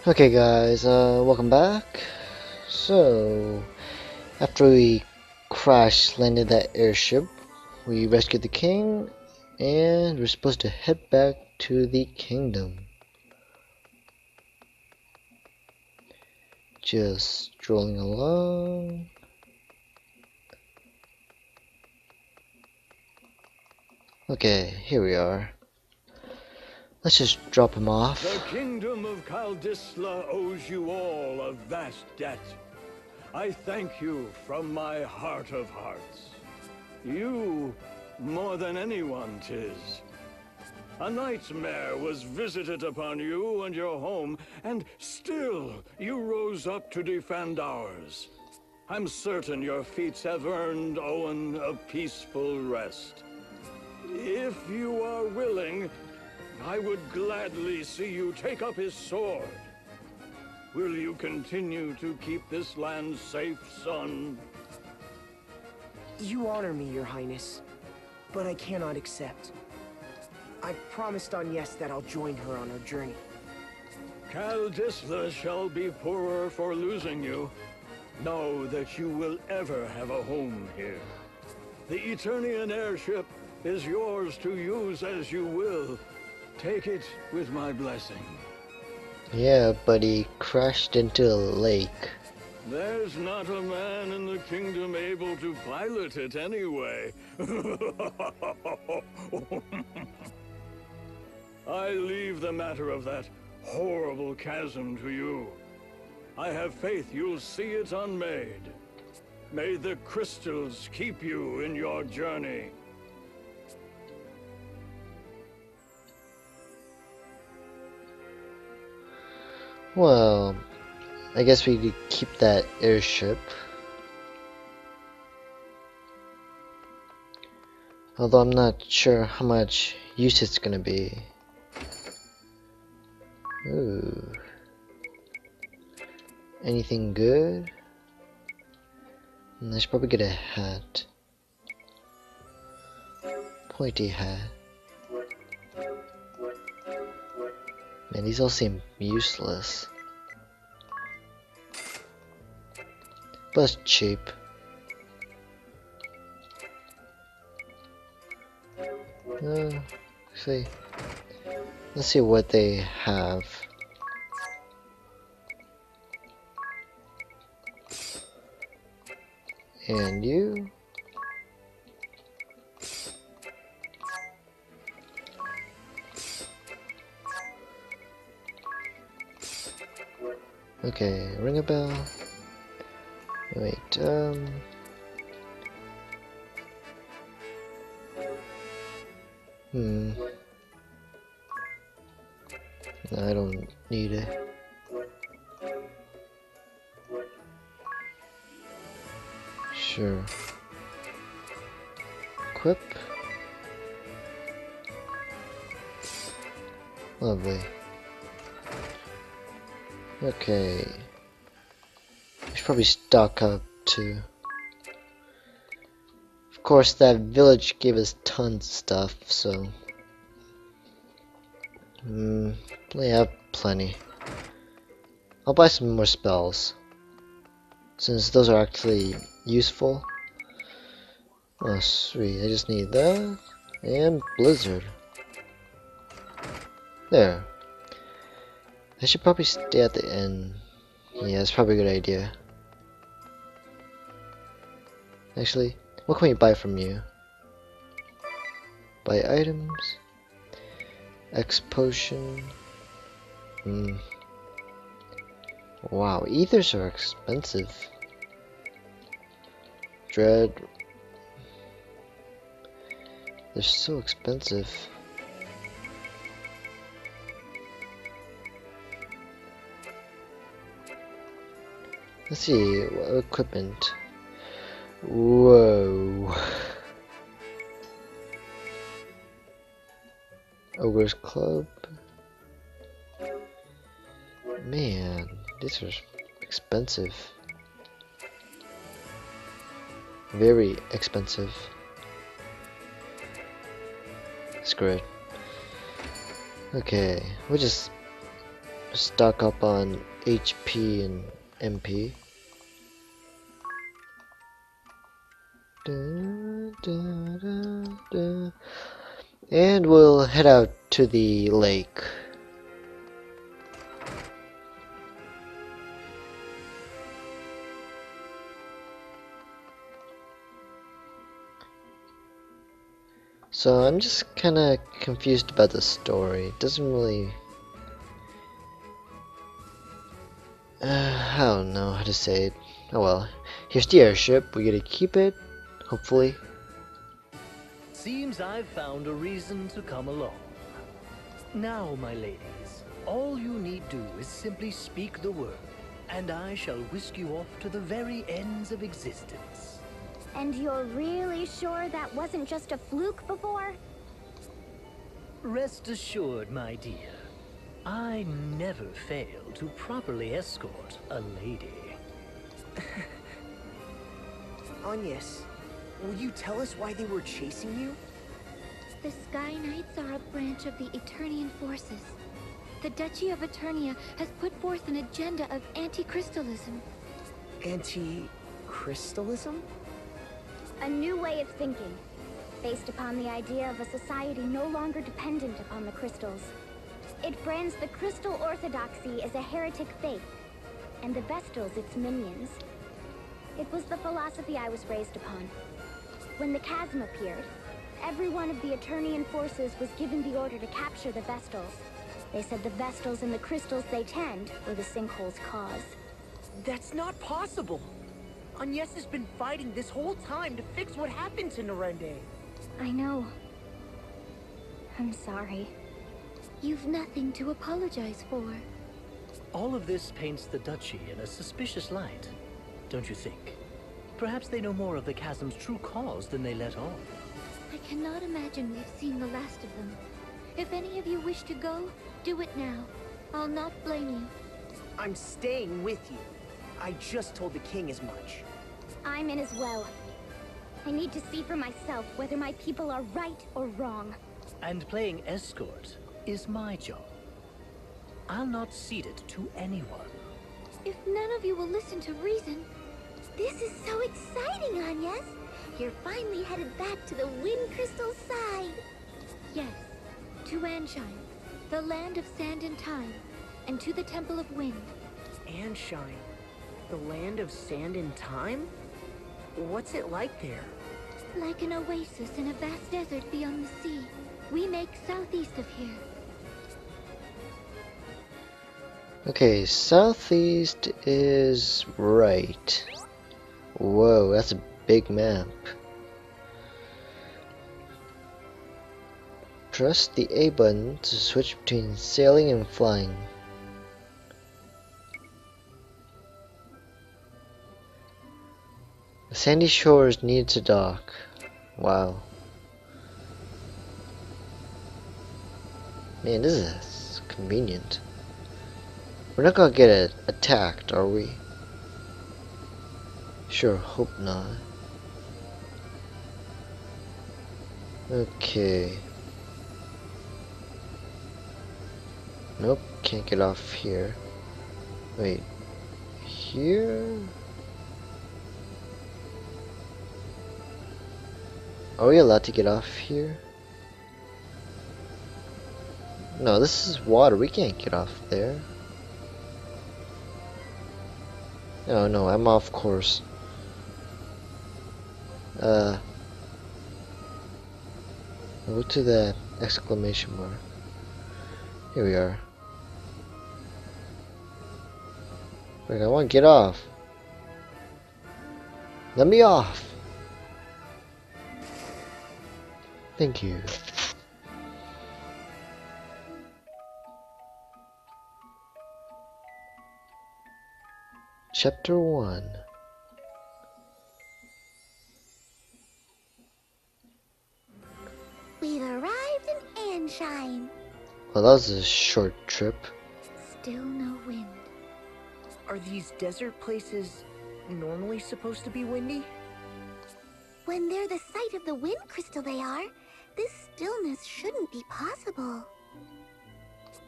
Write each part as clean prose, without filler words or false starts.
Okay guys, welcome back. So, after we crash landed that airship, we rescued the king, and we're supposed to head back to the kingdom. Just strolling along. Okay, here we are. Let's just drop him off. The kingdom of Kaldisla owes you all a vast debt. I thank you from my heart of hearts. You, more than anyone, 'tis. A nightmare was visited upon you and your home, and still you rose up to defend ours. I'm certain your feats have earned Owen a peaceful rest. If you are willing, I would gladly see you take up his sword. Will you continue to keep this land safe, son? You honor me, Your Highness, but I cannot accept. I promised on Yes that I'll join her on her journey. Kaldisla shall be poorer for losing you. Know that you will ever have a home here. The Eternian airship is yours to use as you will. Take it with my blessing. Yeah, but he crashed into a lake. There's not a man in the kingdom able to pilot it anyway. I leave the matter of that horrible chasm to you. I have faith you'll see it unmade. May the crystals keep you in your journey. Well, I guess we could keep that airship. Although I'm not sure how much use it's gonna be. Ooh. Anything good? I should probably get a hat. Pointy hat. Man, these all seem useless. But it's cheap. Let's see what they have. And you? Okay, ring a bell. Wait, I don't need it. Sure. Equip. Lovely. Okay. We should probably stock up too. Of course, that village gave us tons of stuff, so we have plenty. I'll buy some more spells, since those are actually useful. Oh sweet, I just need that and Blizzard. There. I should probably stay at the inn. Yeah, it's probably a good idea. Actually, what can we buy from you? Buy items. X potion. Wow, ethers are expensive. Dread. They're so expensive. Let's see, what equipment. Whoa. Ogre's Club. Man, these are expensive. Very expensive. Screw it. Okay, we'll just stock up on HP and MP. And we'll head out to the lake. So I'm just kinda confused about the story. It doesn't really... I don't know how to say it. Oh well. Here's the airship. We gotta keep it, hopefully. Seems I've found a reason to come along. Now, my ladies, all you need do is simply speak the word, and I shall whisk you off to the very ends of existence. And you're really sure that wasn't just a fluke before? Rest assured, my dear, I never fail to properly escort a lady. Agnes, will you tell us why they were chasing you? The Sky Knights are a branch of the Eternian forces. The Duchy of Eternia has put forth an agenda of anti-crystalism. Anti-crystalism? A new way of thinking, based upon the idea of a society no longer dependent upon the crystals. It brands the crystal orthodoxy as a heretic faith, and the Vestals its minions. It was the philosophy I was raised upon. When the chasm appeared, every one of the Eternian forces was given the order to capture the Vestals. They said the Vestals and the crystals they tend were the sinkhole's cause. That's not possible! Agnes has been fighting this whole time to fix what happened to Narende. I know. I'm sorry. You've nothing to apologize for. All of this paints the Duchy in a suspicious light, don't you think? Perhaps they know more of the chasm's true cause than they let on. I cannot imagine we've seen the last of them. If any of you wish to go, do it now. I'll not blame you. I'm staying with you. I just told the king as much. I'm in as well. I need to see for myself whether my people are right or wrong. And playing escort is my job. I'll not cede it to anyone. If none of you will listen to reason... This is so exciting, Agnes! You're finally headed back to the Wind Crystal side! Yes, to Ancheim, the land of sand and time, and to the Temple of Wind. Ancheim, the land of sand and time? What's it like there? Like an oasis in a vast desert beyond the sea. We make southeast of here. Okay, southeast is right. Whoa, that's a big map. Press the A button to switch between sailing and flying. The sandy shores need to dock. Wow. Man, this is convenient. We're not gonna get attacked, are we? Sure, hope not. Okay. Nope, can't get off here. Wait, here? Are we allowed to get off here? No, this is water. We can't get off there. Oh no, I'm off course. Go to the exclamation mark. Here we are. Wait, I want to get off. Let me off. Thank you. Chapter 1. We've arrived in Ancheim. Well, that was a short trip. Still no wind. Are these desert places normally supposed to be windy? When they're the site of the wind crystal they are, this stillness shouldn't be possible.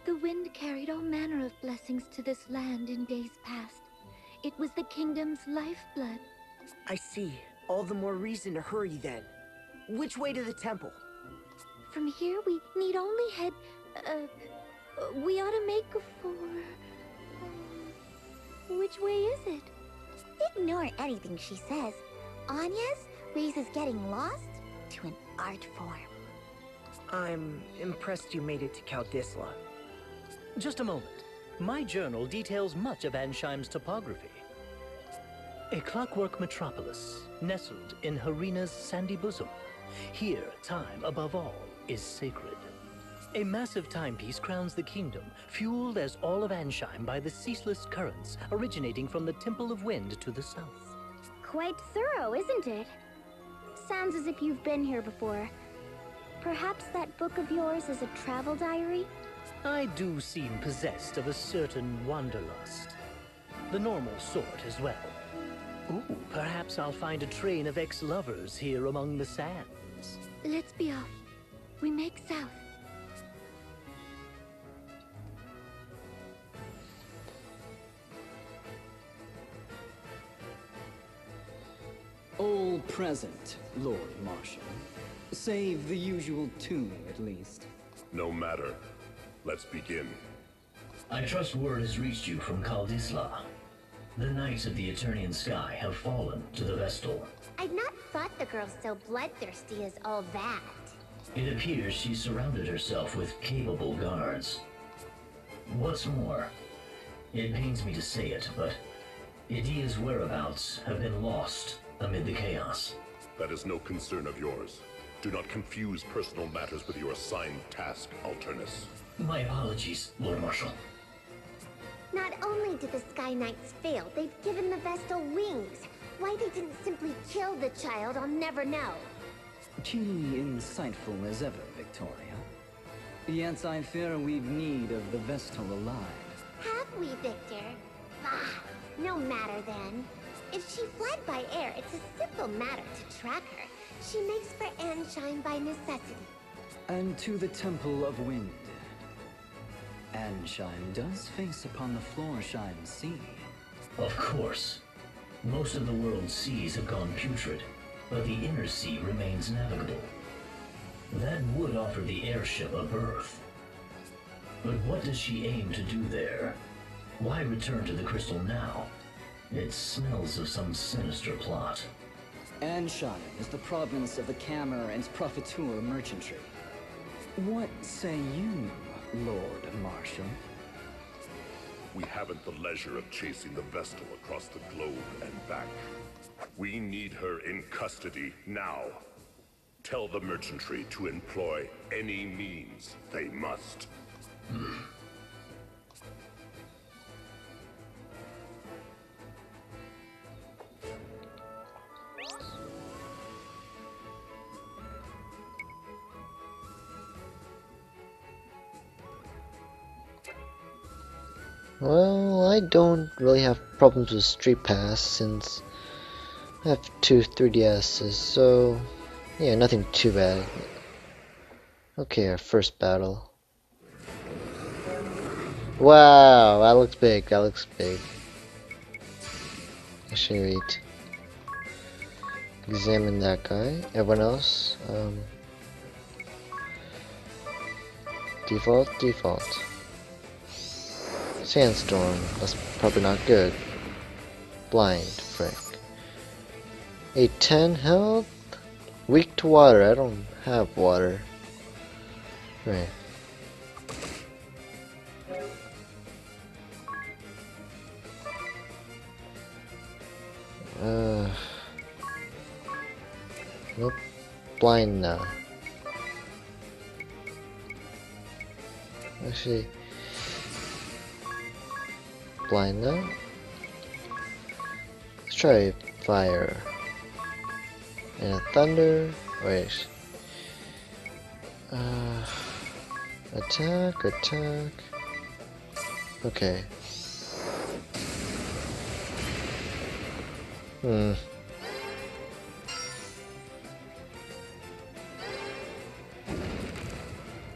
The wind carried all manner of blessings to this land in days past. It was the kingdom's lifeblood. I see. All the more reason to hurry then. Which way to the temple? From here, we need only head... we ought to make for... which way is it? Ignore anything she says. Anya's raises getting lost to an art form. I'm impressed you made it to Kaldisla. Just a moment. My journal details much of Ancheim's topography. A clockwork metropolis, nestled in Harina's sandy bosom. Here, time, above all, is sacred. A massive timepiece crowns the kingdom, fueled as all of Ancheim by the ceaseless currents originating from the Temple of Wind to the south. Quite thorough, isn't it? Sounds as if you've been here before. Perhaps that book of yours is a travel diary? I do seem possessed of a certain wanderlust. The normal sort as well. Ooh, perhaps I'll find a train of ex-lovers here among the sands. Let's be off. We make south. All present, Lord Marshal. Save the usual two, at least. No matter. Let's begin. I trust word has reached you from Kaldisla. The Knights of the Eternian Sky have fallen to the Vestal. I'd not thought the girl so bloodthirsty as all that. It appears she surrounded herself with capable guards. What's more, it pains me to say it, but Idia's whereabouts have been lost amid the chaos. That is no concern of yours. Do not confuse personal matters with your assigned task, Alternus. My apologies, Lord Marshal. Not only did the Sky Knights fail, they've given the Vestal wings. Why they didn't simply kill the child, I'll never know. Keenly insightful as ever, Victoria. Yet I fear we've need of the Vestal alive. Have we, Victor? Bah, no matter then. If she fled by air, it's a simple matter to track her. She makes for Ancheim by necessity. And to the Temple of Wind. Ancheim does face upon the Florsheim Sea. Of course. Most of the world's seas have gone putrid, but the inner sea remains navigable. That would offer the airship a berth. But what does she aim to do there? Why return to the crystal now? It smells of some sinister plot. Ancheim is the province of the Cammer and Profiteur merchantry. What say you, Lord Marshal? We haven't the leisure of chasing the Vestal across the globe and back. We need her in custody now. Tell the merchantry to employ any means they must. Well, I don't really have problems with Street Pass since I have two 3DSs, so yeah, nothing too bad. Okay, our first battle. Wow, that looks big, that looks big. I should wait. Examine that guy. Everyone else, default. Sandstorm, that's probably not good. Blind, frick. 810 health. Weak to water, I don't have water. Right. Nope. Blind now. Actually, blind now. Let's try fire and a thunder. Wait. Attack. Okay.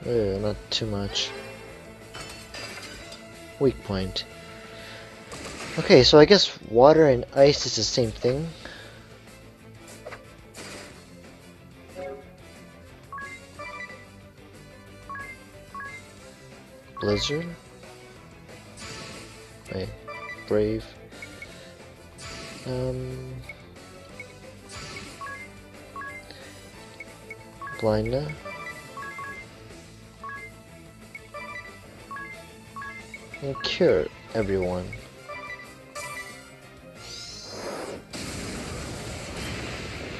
Ew, not too much. Weak point. Okay, so I guess water and ice is the same thing. Blizzard. Wait, brave. Blinda. And cure everyone.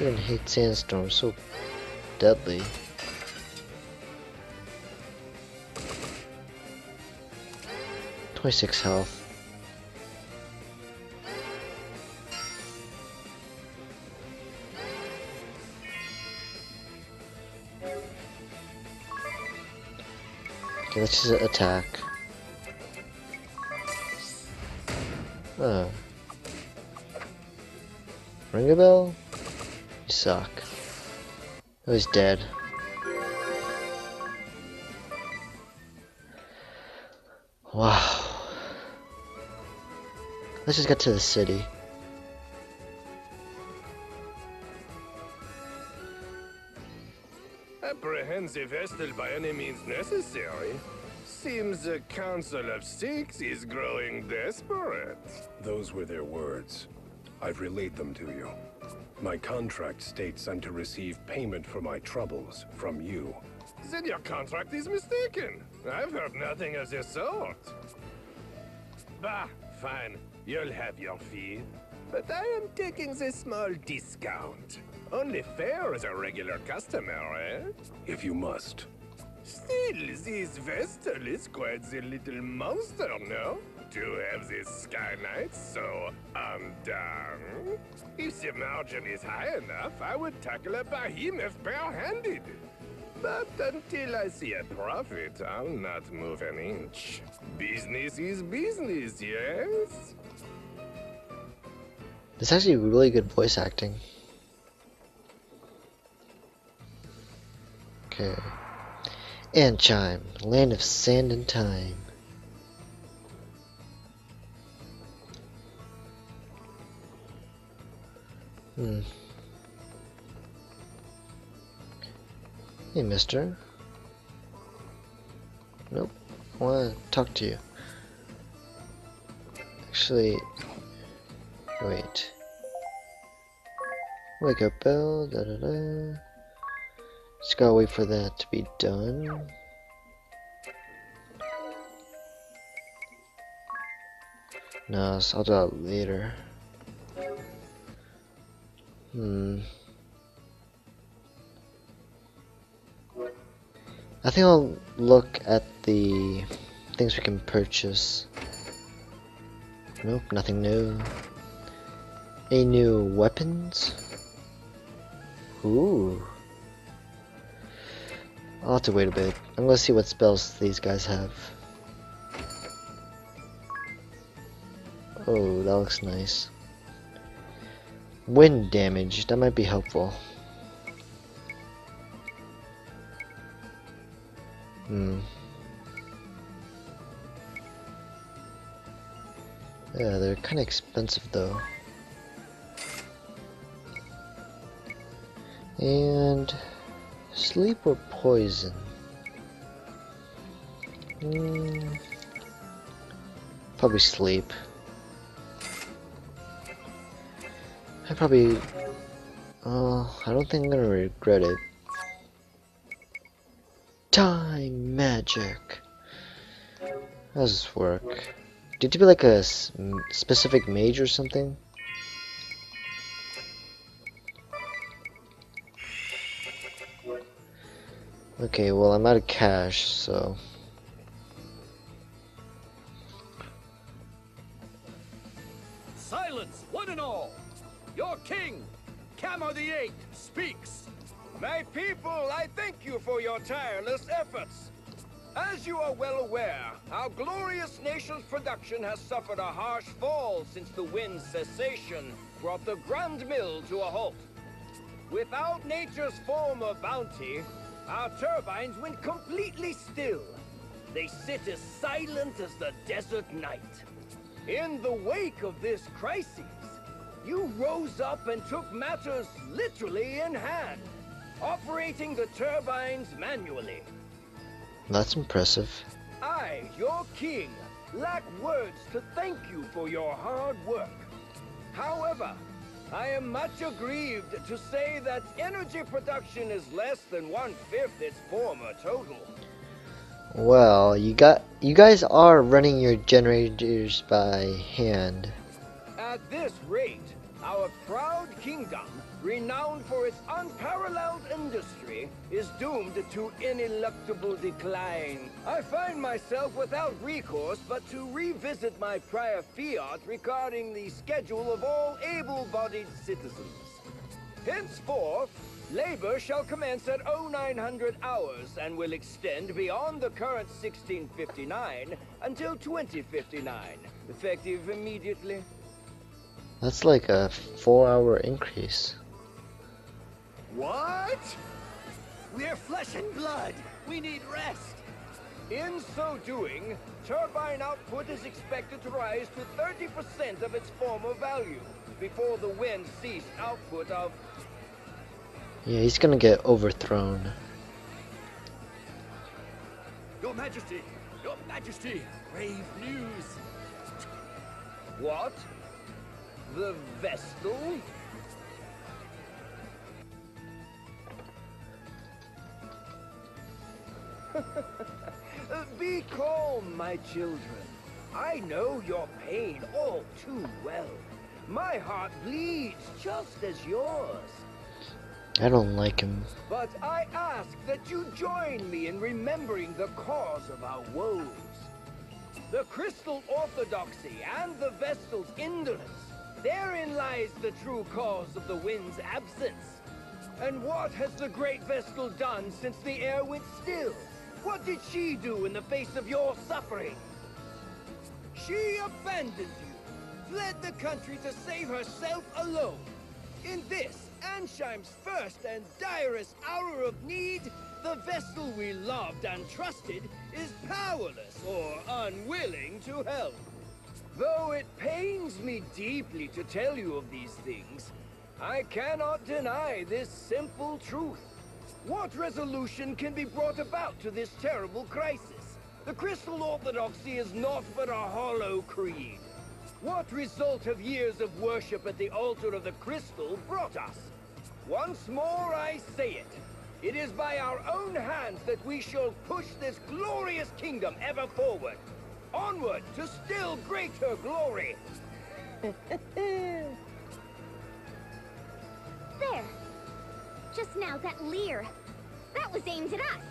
I even hate sandstorms, so deadly. .26 health. Okay, let's just attack. Ring a bell? You suck. Oh, he's dead. Wow. Let's just get to the city. Apprehensive Vestal by any means necessary. Seems the Council of Six is growing desperate. Those were their words. I've relayed them to you. My contract states I'm to receive payment for my troubles from you. Then your contract is mistaken. I've heard nothing of the sort. Bah, fine. You'll have your fee. But I am taking the small discount. Only fair as a regular customer, eh? If you must. Still, this Vestal is quite the little monster, no? To have this Sky Knight so undone. If the margin is high enough, I would tackle a behemoth bare-handed. But until I see a profit, I'll not move an inch. Business is business, yes? It's actually really good voice acting. Okay. Ancheim, land of sand and time. Hey, mister. Nope. I want to talk to you. Actually, wait. Wake up bell, da da da. Just gotta wait for that to be done. No, so I'll do that later. I think I'll look at the things we can purchase. Nope, nothing new. Any new weapons? Ooh. I'll have to wait a bit. I'm gonna see what spells these guys have. Oh, that looks nice. Wind damage, that might be helpful. Yeah, they're kinda expensive though. And sleep or poison? Probably sleep. I don't think I'm gonna regret it. Time magic. How does this work? Did you be like a specific mage or something? Okay, well I'm out of cash, so... Silence, one and all! Your king, Camor the Eighth, speaks. My people, I thank you for your tireless efforts. As you are well aware, our glorious nation's production has suffered a harsh fall since the wind's cessation brought the Grand Mill to a halt. Without nature's former bounty, our turbines went completely still. They sit as silent as the desert night. In the wake of this crisis, you rose up and took matters literally in hand, operating the turbines manually. That's impressive. I, your king, lack words to thank you for your hard work. However, I am much aggrieved to say that energy production is less than 1/5 its former total. Well, you guys are running your generators by hand. At this rate, our proud kingdom, renowned for its unparalleled industry, is doomed to ineluctable decline. I find myself without recourse but to revisit my prior fiat regarding the schedule of all able-bodied citizens. Henceforth, labor shall commence at 0900 hours and will extend beyond the current 1659 until 2059, effective immediately. That's like a 4-hour increase. What? We're flesh and blood. We need rest. In so doing, turbine output is expected to rise to 30% of its former value before the wind cease output of... Yeah, he's gonna get overthrown. Your Majesty! Your Majesty! Grave news! What? The Vestal? Be calm, my children. I know your pain all too well. My heart bleeds just as yours. I don't like him. But I ask that you join me in remembering the cause of our woes. The Crystal Orthodoxy and the Vestal's indolence. Therein lies the true cause of the wind's absence. And what has the Great Vestal done since the air went still? What did she do in the face of your suffering? She abandoned you, fled the country to save herself alone. In this, Ancheim's first and direst hour of need, the Vestal we loved and trusted is powerless or unwilling to help. Though it pains me deeply to tell you of these things, I cannot deny this simple truth. What resolution can be brought about to this terrible crisis? The Crystal Orthodoxy is naught but a hollow creed. What result have years of worship at the altar of the Crystal brought us? Once more I say it. It is by our own hands that we shall push this glorious kingdom ever forward. Onward to still greater glory. There. Just now, that leer. That was aimed at us.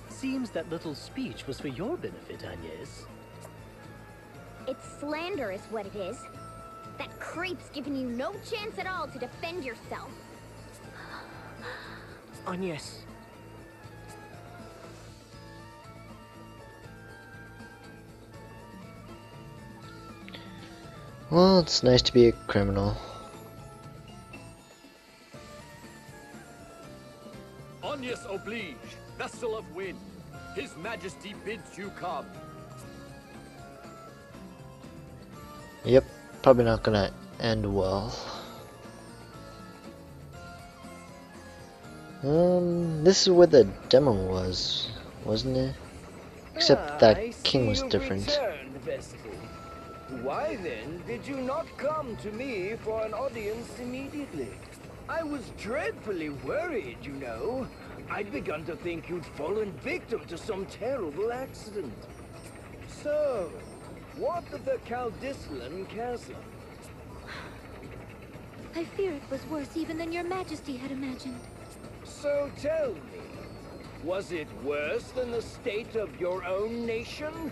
Seems that little speech was for your benefit, Agnes. It's slander is what it is. That creep's giving you no chance at all to defend yourself. Agnes. Well, it's nice to be a criminal. Agnes oblige, Vestal of Wind. His Majesty bids you come. Yep, probably not gonna end well. This is where the demo was, wasn't it? Except that king was different. Returned, Vestal. Why then did you not come to me for an audience immediately? I was dreadfully worried, you know. I'd begun to think you'd fallen victim to some terrible accident. So, what of the Caldislan Chasm? I fear it was worse even than your Majesty had imagined. So tell me, was it worse than the state of your own nation?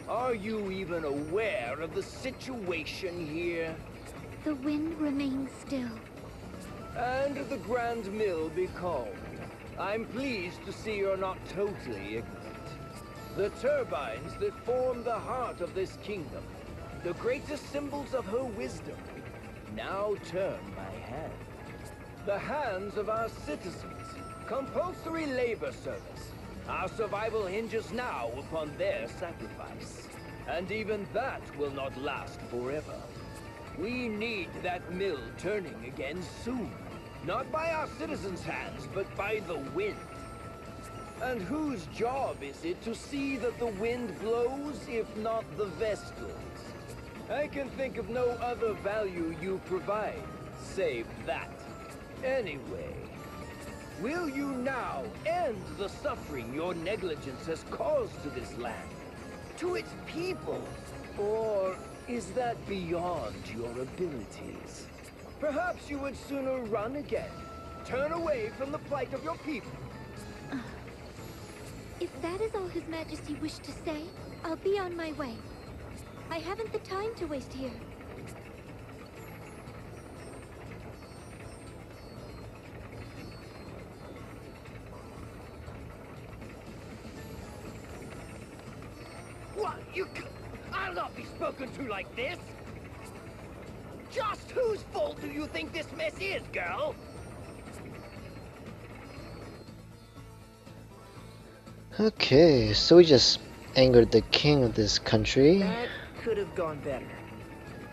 Are you even aware of the situation here? The wind remains still. And the Grand Mill be calm. I'm pleased to see you're not totally ignorant. The turbines that form the heart of this kingdom, the greatest symbols of her wisdom, now turn by hand. The hands of our citizens, compulsory labor service, Our survival hinges now upon their sacrifice. And even that will not last forever. We need that mill turning again soon. Not by our citizens' hands, but by the wind. And whose job is it to see that the wind blows, if not the Vestals? I can think of no other value you provide, save that. Anyway, will you now end the suffering your negligence has caused to this land? To its people? Or is that beyond your abilities? Perhaps you would sooner run again. Turn away from the plight of your people. If that is all His Majesty wished to say, I'll be on my way. I haven't the time to waste here. What? I'll not be spoken to like this! Just whose fault do you think this mess is, girl? Okay, so we just angered the king of this country. That could have gone better.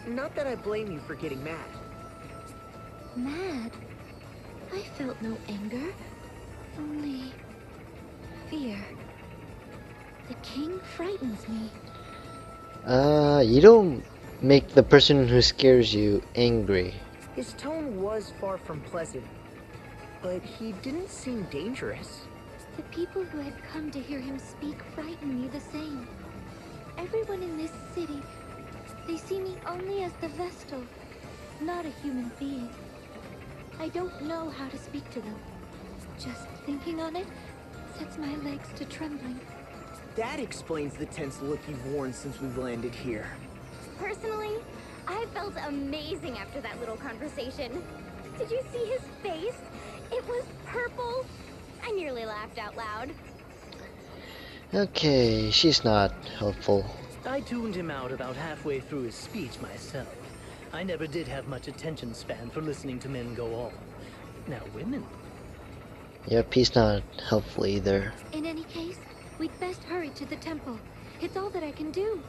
Not that I blame you for getting mad. Mad? I felt no anger. Only fear. The king frightens me. You don't make the person who scares you angry. His tone was far from pleasant, but he didn't seem dangerous. The people who had come to hear him speak frighten me the same. Everyone in this city, they see me only as the Vestal, not a human being. I don't know how to speak to them. Just thinking on it sets my legs to trembling. That explains the tense look you've worn since we've landed here. Personally, I felt amazing after that little conversation. Did you see his face? It was purple. I nearly laughed out loud. Okay, she's not helpful. I tuned him out about halfway through his speech myself. I never did have much attention span for listening to men go on. Now women. Yep, he's not helpful either. In any case, we'd best hurry to the temple. It's all that I can do.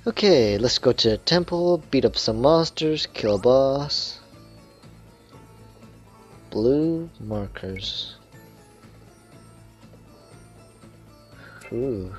Okay, let's go to the temple, beat up some monsters, kill a boss. Blue markers. Ooh.